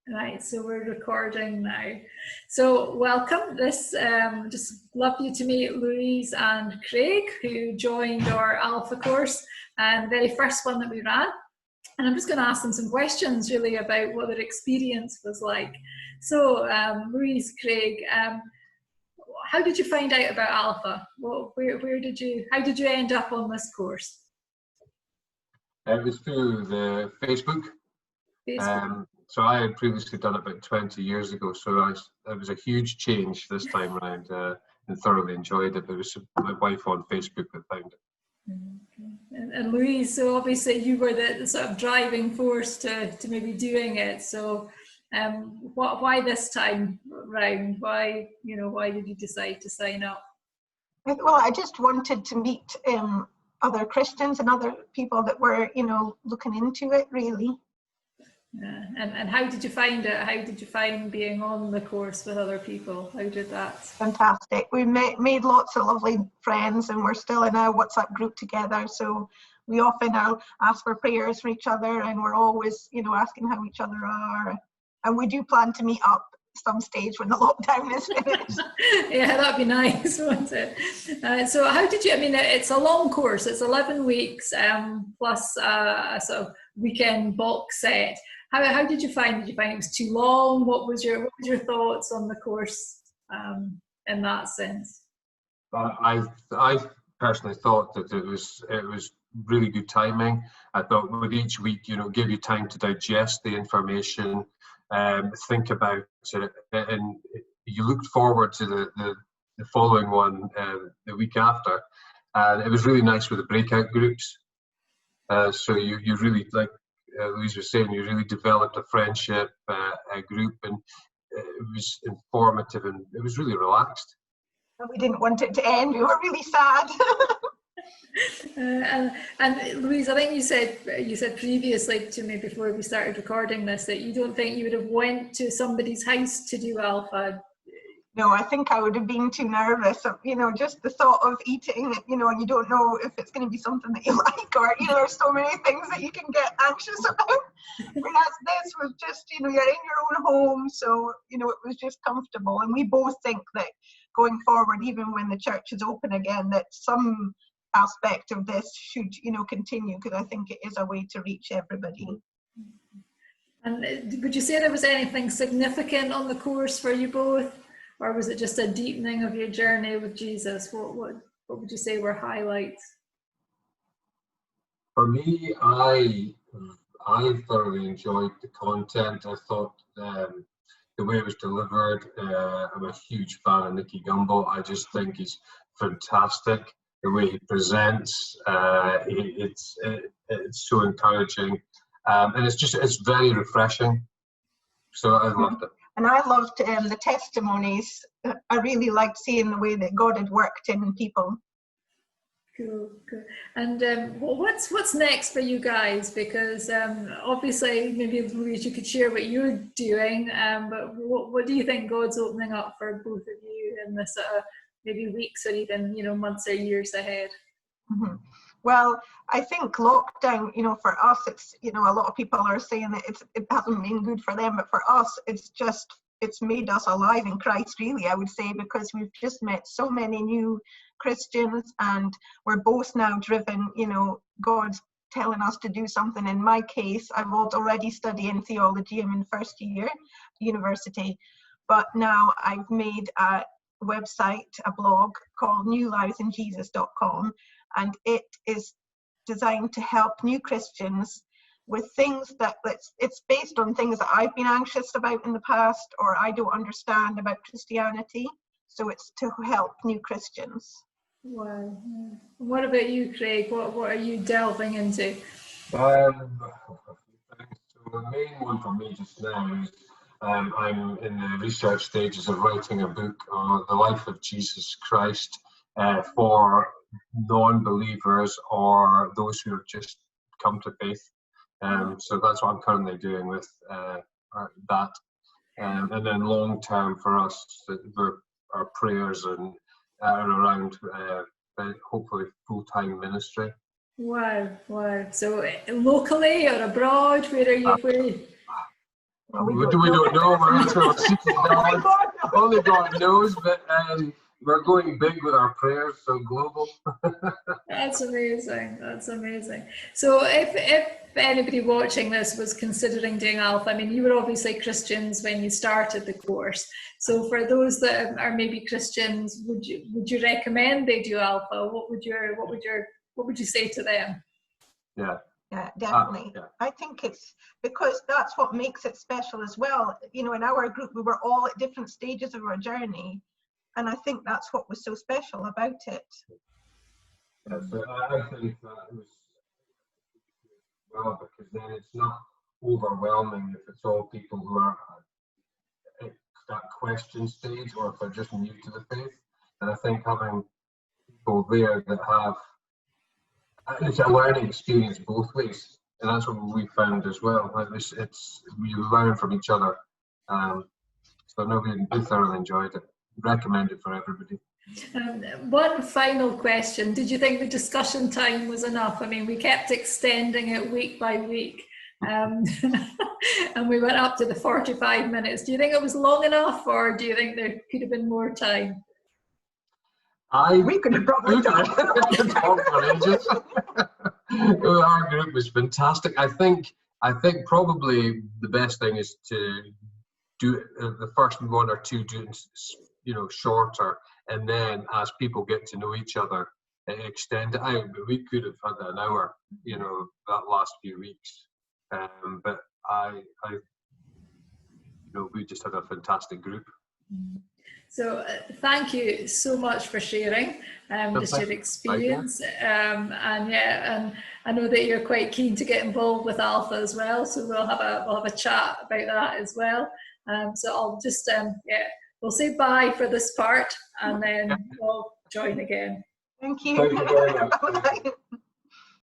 Right, so we're recording now. So welcome. Just love you to meet Louise and Craig, who joined our Alpha course, and the very first one that we ran. And I'm just going to ask them some questions really about what their experience was like. So Louise, Craig, how did you find out about Alpha? How did you end up on this course? It was through the Facebook. So I had previously done it about 20 years ago, so it was a huge change this time around, and thoroughly enjoyed it. It was my wife on Facebook that found it. And Louise, so obviously you were the sort of driving force to maybe doing it. So why this time round? Why did you decide to sign up? Well, I just wanted to meet other Christians and other people that were, looking into it, really. And how did you find it? How did you find being on the course with other people? How did that? Fantastic. We made lots of lovely friends, and we're still in a WhatsApp group together. So we often ask for prayers for each other, and we're always, asking how each other are. And we do plan to meet up some stage when the lockdown is finished. Yeah, that'd be nice, wouldn't it? So how did you, it's a long course, it's 11 weeks plus a sort of weekend box set. How did you find it? Did you find it was too long? What was your thoughts on the course in that sense? I personally thought that it was really good timing. I thought with each week, give you time to digest the information, think about it, and you looked forward to the following one the week after. And it was really nice with the breakout groups. So you really, like Louise was saying, you really developed a friendship, a group, and it was informative and it was really relaxed. And we didn't want it to end. We were really sad. And Louise, I think you said previously to me before we started recording this that you don't think you would have went to somebody's house to do Alpha. No, I think I would have been too nervous. Just the thought of eating, and you don't know if it's going to be something that you like, or there's so many things that you can get anxious about. Whereas this was just, you're in your own home, so it was just comfortable. And we both think that going forward, even when the church is open again, that some aspect of this should continue, because I think it is a way to reach everybody. And would you say there was anything significant on the course for you both, or was it just a deepening of your journey with Jesus? What would you say were highlights? For me, I thoroughly enjoyed the content. I thought the way it was delivered, I'm a huge fan of Nicky Gumbel. I just think he's fantastic. The way he presents, it's so encouraging, and it's very refreshing. So I loved it. And I loved the testimonies. I really liked seeing the way that God had worked in people. Cool. And what's next for you guys? Because obviously, maybe Louise, you could share what you're doing. But what do you think God's opening up for both of you in this maybe weeks or even months or years ahead? Mm-hmm. Well, I think lockdown, for us, it's a lot of people are saying that it hasn't been good for them, but for us, it's made us alive in Christ, really, I would say, because we've just met so many new Christians, and we're both now driven, God's telling us to do something. In my case, I was already studying theology. I'm in first year university, but now I've made a website, a blog called newlivesinjesus.com, and it is designed to help new Christians with things it's based on things that I've been anxious about in the past, or I don't understand about Christianity. So it's to help new Christians. Wow. What about you, Craig? What are you delving into? So the main one for me just now is I'm in the research stages of writing a book on the life of Jesus Christ for non-believers or those who have just come to faith. So that's what I'm currently doing with that. And then long term for us, our prayers and around hopefully full-time ministry. Wow. So locally or abroad, where are you? Well, we don't know. Only God knows, but we're going big with our prayers, so global. That's amazing. That's amazing. So if anybody watching this was considering doing Alpha, I mean, you were obviously Christians when you started the course. So for those that are maybe Christians, would you recommend they do Alpha? What would you say to them? Yeah, definitely. Yeah. I think it's because that's what makes it special as well. You know, in our group, we were all at different stages of our journey. And I think that's what was so special about it. Yeah, so I think that was well, because then it's not overwhelming if it's all people who are at that question stage or if they're just new to the faith. And I think having people there that have it's a learning experience both ways, and that's what we found as well. It's we learn from each other. So no, we thoroughly enjoyed it. Recommend it for everybody. One final question. Did you think the discussion time was enough? I mean, we kept extending it week by week. And we went up to the 45 minutes. Do you think it was long enough, or do you think there could have been more time? We could have probably done Our group was fantastic. I think probably the best thing is to do the first 1 or 2 shorter, and then as people get to know each other, extend it out. But we could have had an hour, that last few weeks. But we just had a fantastic group. So thank you so much for sharing just your experience. And I know that you're quite keen to get involved with Alpha as well. So we'll have a chat about that as well. So I'll just we'll say bye for this part, and then we'll join again. Thank you. Thank you very much.